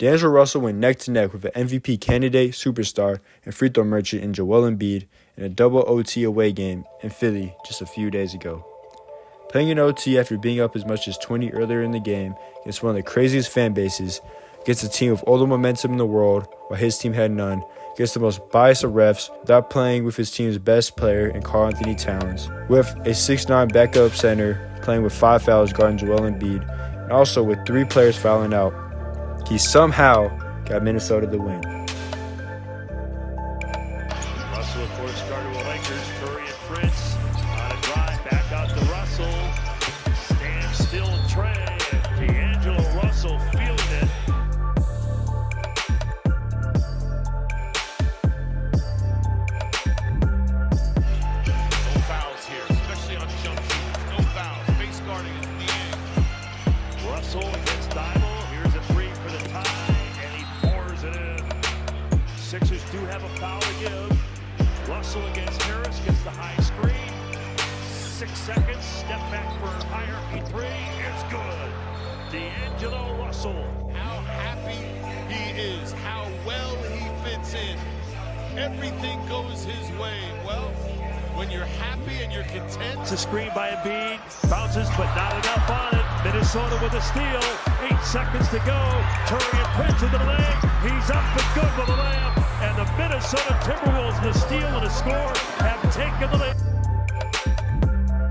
DAngelo Russell went neck-to-neck with an MVP candidate, superstar, and free throw merchant in Joel Embiid in a double OT away game in Philly just a few days ago. Playing in OT after being up as much as 20 earlier in the game against one of the craziest fan bases, against a team with all the momentum in the world while his team had none, against the most biased of refs, without playing with his team's best player in Karl Towns, with a 6'9" backup center playing with 5 fouls guarding Joel Embiid, and also with 3 players fouling out, he somehow got Minnesota the win. Russell, of course, started with Lakers. Curry and Prince on a drive back out to Russell. Stand still and Trey. DAngelo Russell feeling it. No fouls here, especially on jump shooters. No fouls. Face guarding is DAngelo. Russell against Dloading. Here's a three for the tie, and he pours it in. Sixers do have a foul to give. Russell against Harris gets the high screen. 6 seconds. Step back for a higher E3. It's good. DAngelo Russell. How happy he is. How well he fits in. Everything goes his way. Well, when you're happy and you're content. It's a screen by Embiid. Bounces, but not enough on it. Minnesota with a steal. 8 seconds to go. Curry and Prince with the layup. He's up and good with the layup. And the Minnesota Timberwolves, the steal and the score, have taken the lead.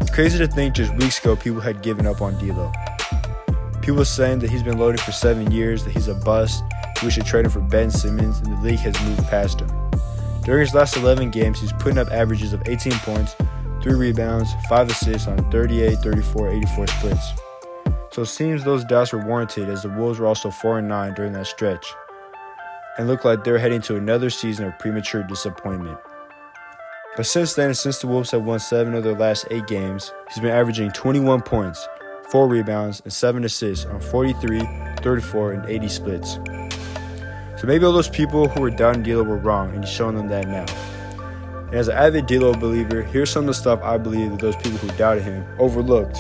It's crazy to think just weeks ago people had given up on D'Lo. People saying that he's been loading for 7 years, that he's a bust, we should trade him for Ben Simmons, and the league has moved past him. During his last 11 games, he's putting up averages of 18 points, 3 rebounds, 5 assists on 38, 34, 84 splits. So it seems those doubts were warranted, as the Wolves were also 4-9 during that stretch, and looked like they were heading to another season of premature disappointment. But since then, since the Wolves have won 7 of their last 8 games, he's been averaging 21 points, 4 rebounds, and 7 assists on 43, 34, and 80 splits. So maybe all those people who were doubting D'Lo were wrong, and he's showing them that now. And as an avid D'Lo believer, here's some of the stuff I believe that those people who doubted him overlooked,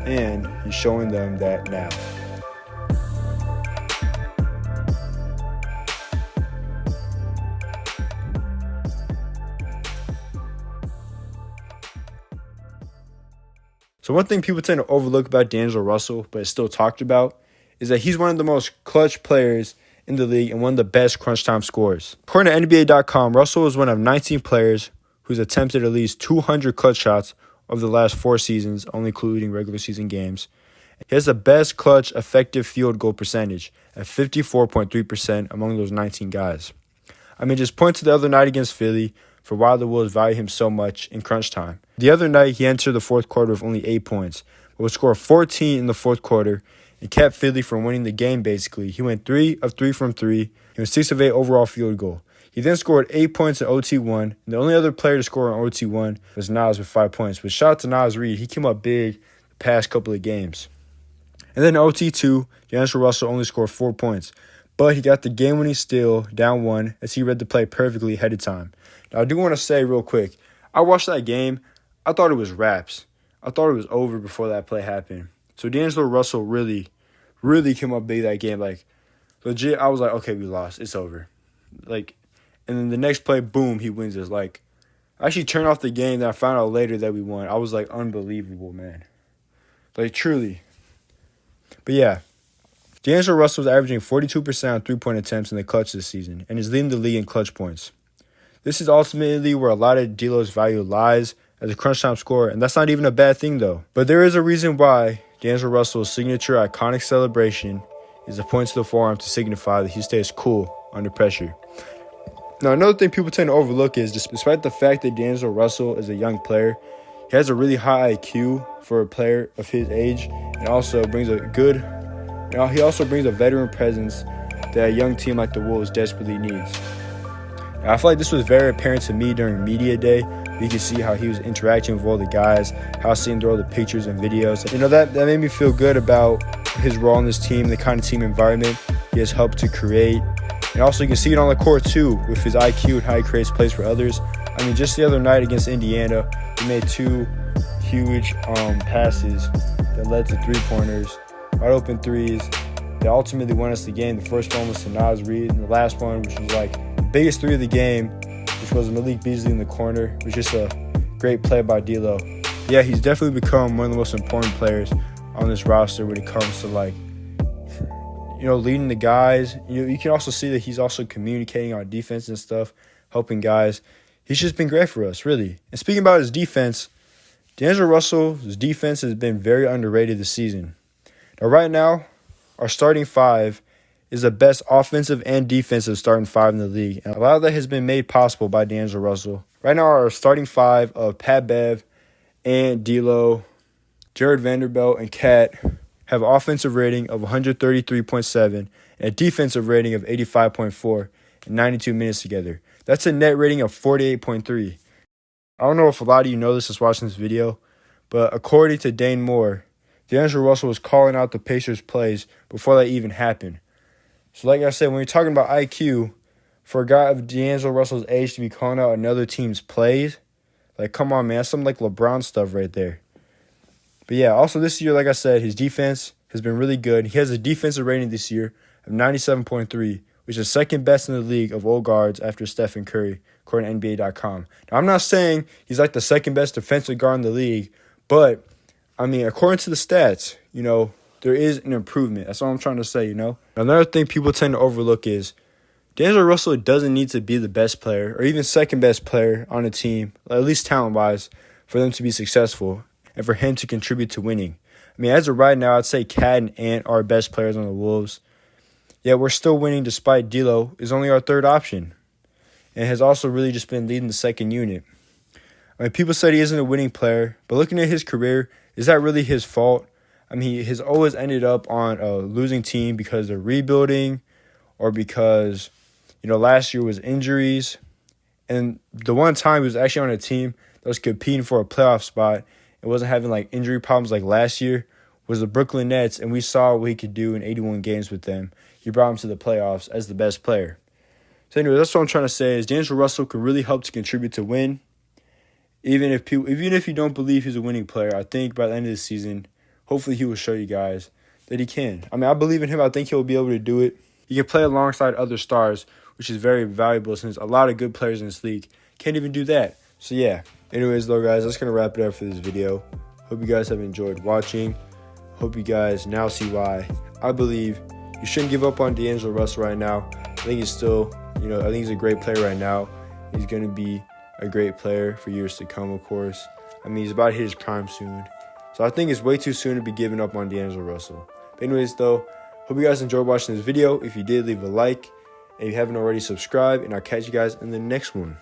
and he's showing them that now. So one thing people tend to overlook about DAngelo Russell, but it's still talked about, is that he's one of the most clutch players in the league and one of the best crunch time scorers. According to NBA.com, Russell is one of 19 players who's attempted at least 200 clutch shots over the last 4 seasons, only including regular season games. He has the best clutch effective field goal percentage at 54.3% among those 19 guys. I mean, just point to the other night against Philly for why the Wolves value him so much in crunch time. The other night, he entered the fourth quarter with only 8 points, but would score 14 in the fourth quarter and kept Philly from winning the game, basically. He went 3 of 3 from 3. He was 6 of 8 overall field goal. He then scored 8 points in OT1, and the only other player to score on OT1 was Nas with 5 points. But shout out to Nas Reed. He came up big the past couple of games. And then OT2, DAngelo Russell only scored 4 points. But he got the game-winning steal, down 1, as he read the play perfectly ahead of time. Now, I do want to say real quick, I watched that game. I thought it was wraps. I thought it was over before that play happened. So DAngelo Russell really came up big that game. Like, legit, I was like, okay, we lost. It's over. Like, and then the next play, boom, he wins us. Like, I actually turned off the game, then I found out later that we won. I was like, unbelievable, man. Like, truly. But yeah, DAngelo Russell was averaging 42% on three-point attempts in the clutch this season and is leading the league in clutch points. This is ultimately where a lot of D'Lo's value lies as a crunch time scorer, and that's not even a bad thing, though. But there is a reason why DAngelo Russell's signature iconic celebration is a point to the forearm to signify that he stays cool under pressure. Now, another thing people tend to overlook is, despite the fact that DAngelo Russell is a young player, he has a really high IQ for a player of his age, and also brings a veteran presence that a young team like the Wolves desperately needs. Now, I feel like this was very apparent to me during media day. You can see how he was interacting with all the guys, how I seen through all the pictures and videos. You know, that made me feel good about his role in this team, the kind of team environment he has helped to create. And also you can see it on the court too, with his IQ and how he creates plays for others. I mean, just the other night against Indiana, he made 2 huge passes that led to 3-pointers, wide open threes, that ultimately won us the game. The first one was to Nas Reed, and the last one, which was like the biggest three of the game, which was Malik Beasley in the corner, was just a great play by D'Lo. Yeah, he's definitely become one of the most important players on this roster when it comes to like, leading the guys. You can also see that he's also communicating on defense and stuff, helping guys. He's just been great for us, really. And speaking about his defense, DeAngelo Russell's defense has been very underrated this season. Now, right now, our starting five is the best offensive and defensive starting five in the league. And a lot of that has been made possible by DeAngelo Russell. Right now, our starting five of Pat Bev, Ant, D'Lo, Jared Vanderbilt, and Cat have an offensive rating of 133.7 and a defensive rating of 85.4 in 92 minutes together. That's a net rating of 48.3. I don't know if a lot of you know this is watching this video, but according to Dane Moore, DeAngelo Russell was calling out the Pacers' plays before that even happened. So like I said, when you're talking about IQ, for a guy of DeAngelo Russell's age to be calling out another team's plays, like, come on, man, that's some like LeBron stuff right there. But yeah, also this year, like I said, his defense has been really good. He has a defensive rating this year of 97.3, which is second best in the league of all guards after Stephen Curry, according to NBA.com. Now, I'm not saying he's like the second best defensive guard in the league, but, I mean, according to the stats, there is an improvement. That's all I'm trying to say, Another thing people tend to overlook is DeAngelo Russell doesn't need to be the best player or even second best player on a team, at least talent-wise, for them to be successful and for him to contribute to winning. I mean, as of right now, I'd say Cat and Ant are our best players on the Wolves. Yet we're still winning despite D'Lo is only our third option and has also really just been leading the second unit. I mean, people said he isn't a winning player, but looking at his career, is that really his fault? I mean, he has always ended up on a losing team because they're rebuilding or because, last year was injuries. And the one time he was actually on a team that was competing for a playoff spot and wasn't having like injury problems like last year was the Brooklyn Nets, and we saw what he could do in 81 games with them. He brought him to the playoffs as the best player. So anyway, that's what I'm trying to say is DeAngelo Russell can really help to contribute to win. Even if you don't believe he's a winning player, I think by the end of the season, hopefully he will show you guys that he can. I mean, I believe in him. I think he'll be able to do it. He can play alongside other stars, which is very valuable since a lot of good players in this league can't even do that. So yeah. Anyways, though, guys, that's going to wrap it up for this video. Hope you guys have enjoyed watching. Hope you guys now see why I believe you shouldn't give up on DeAngelo Russell right now. I think he's still, I think he's a great player right now. He's going to be a great player for years to come, of course. I mean, he's about to hit his prime soon. So I think it's way too soon to be giving up on DeAngelo Russell. But anyways, though, hope you guys enjoyed watching this video. If you did, leave a like. And if you haven't already, subscribe. And I'll catch you guys in the next one.